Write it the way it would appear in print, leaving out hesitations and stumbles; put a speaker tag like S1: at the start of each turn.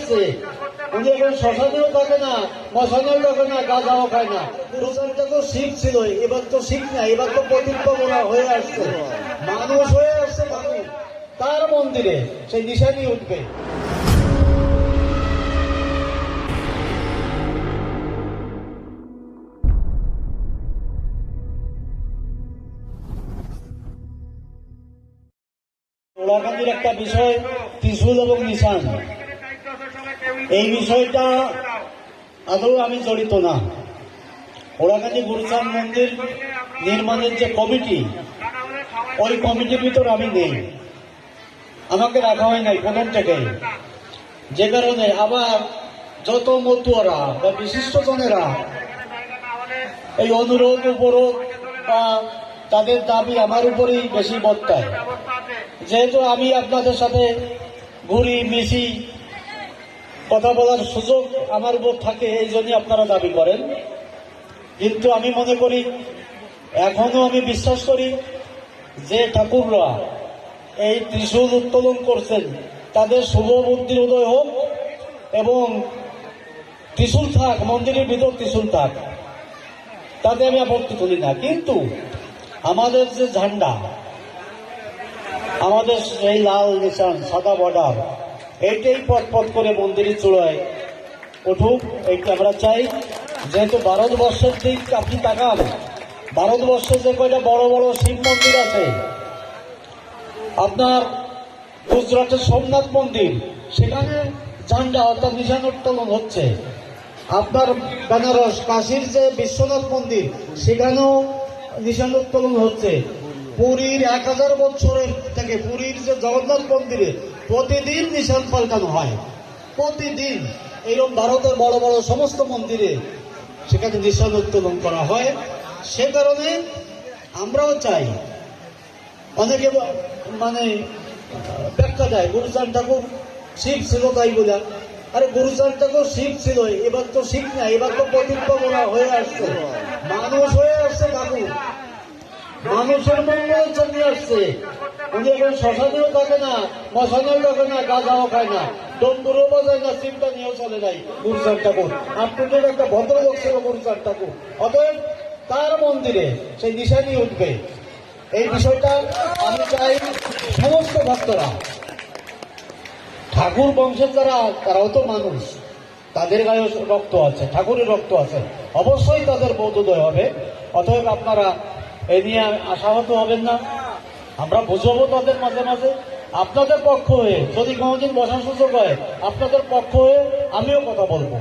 S1: আসছে। উনি এখন শ্মশানেও থাকে না, মশানেও থাকে না, গাঁজাও খায় না। গুরুচারটা তো শিখ ছিল, এবার তো শিখ না, এবার তো প্রতিজ্ঞা হয়ে আসছে, মানুষ হয়ে আসছে। মানুষ তার মন্দিরে সেই নিশানি উঠবে। ওলাকান্দির একটা বিষয় ত্রিশূল এবং নিশান, এই বিষয়টা আদৌ আমি জড়িত না। ওলাকান্দি গুরুচাঁদ মন্দির নির্মাণের যে কমিটি, ওই কমিটির ভিতর আমি নেই, আমাকে রাখা হয় নাই প্রথম থেকে। যে কারণে আবার যত মতুয়ারা বা বিশিষ্টজনেরা এই অনুরোধ উপরোধ বা তাদের দাবি আমার উপরেই বেশি বর্তায়। যেহেতু আমি আপনাদের সাথে ঘুরি মিশি, কথা বলার সুযোগ আমার উপর থাকে, এই জন্যই আপনারা দাবি করেন। কিন্তু আমি মনে করি, এখনো আমি বিশ্বাস করি যে ঠাকুররা এই ত্রিশূল উত্তোলন করছেন, তাদের শুভ বুদ্ধির উদয় হোক এবং ত্রিশূল থাক, মন্দিরের ভিতর ত্রিশূল থাক, তাতে আমি আপত্তি তুলি না। কিন্তু আমাদের যে ঝান্ডা, আমাদের এই লাল নিশান সাদা বর্ডার, এইটাই পথ করে মন্দিরের চূড়ায় উঠুক, এইটা আমরা চাই। যেহেতু ভারতবর্ষের দিক আপনি তাকান, ভারতবর্ষে যে কয়টা বড় বড় শিব মন্দির আছে, আপনার গুজরাটের সোমনাথ মন্দির, সেখানে ঝান্ডা অর্থাৎ নিশান উত্তোলন হচ্ছে। আপনার বেনারস কাশীর যে বিশ্বনাথ মন্দির, সেখানেও নিশান উত্তোলন হচ্ছে। পুরীর 1000 বছরের থেকে পুরীর যে জগন্নাথ মন্দিরে প্রতিদিন নিশান পাল্টানো হয়, প্রতিদিন। এইরকম ভারতের বড় বড় সমস্ত মন্দিরে সেখানে নিশান উত্তোলন করা হয়। সে কারণে আমরাও চাই, অনেকে মানে ব্যাখ্যা দেয় গুরুচাঁদ ঠাকুর শিখ ছিল তাই বলে। আরে গুরুচাঁদ ঠাকুর শিখ ছিল, এবার তো শিখ না, এবার তো প্রতিজ্ঞা হয়ে আসছে, মানুষ হয়ে আসছে। ঠাকুর মানুষের মঙ্গলের জন্য আসছে। উনি এখন শ্মশানেও থাকে না, মশানেও থাকে না, গাঁজাও খায় না, ডম্বুরও বাজায় না, চিন্তা নিয়েও চলে যায় গুরুচাঁদ ঠাকুর। আপনাদের একটা ভদ্রলোক ছিল গুরুচাঁদ ঠাকুর, অতএব তার মন্দিরে সেই নিশানি উঠবে। এই বিষয়টা আমি চাই সমস্ত ভক্তরা, ঠাকুর বংশের যারা, তারাও তো মানুষ, তাদের গায়ে রক্ত আছে, ঠাকুরের রক্ত আছে, অবশ্যই তাদের বোধোদয় হবে। অতএব আপনারা এই নিয়ে আশাহত হবেন না, আমরা বুঝবো তাদের মাঝে মাঝে। আপনাদের পক্ষ হয়ে যদি কোনোদিন বসার সুযোগ হয়, আপনাদের পক্ষ হয়ে আমিও কথা বলবো।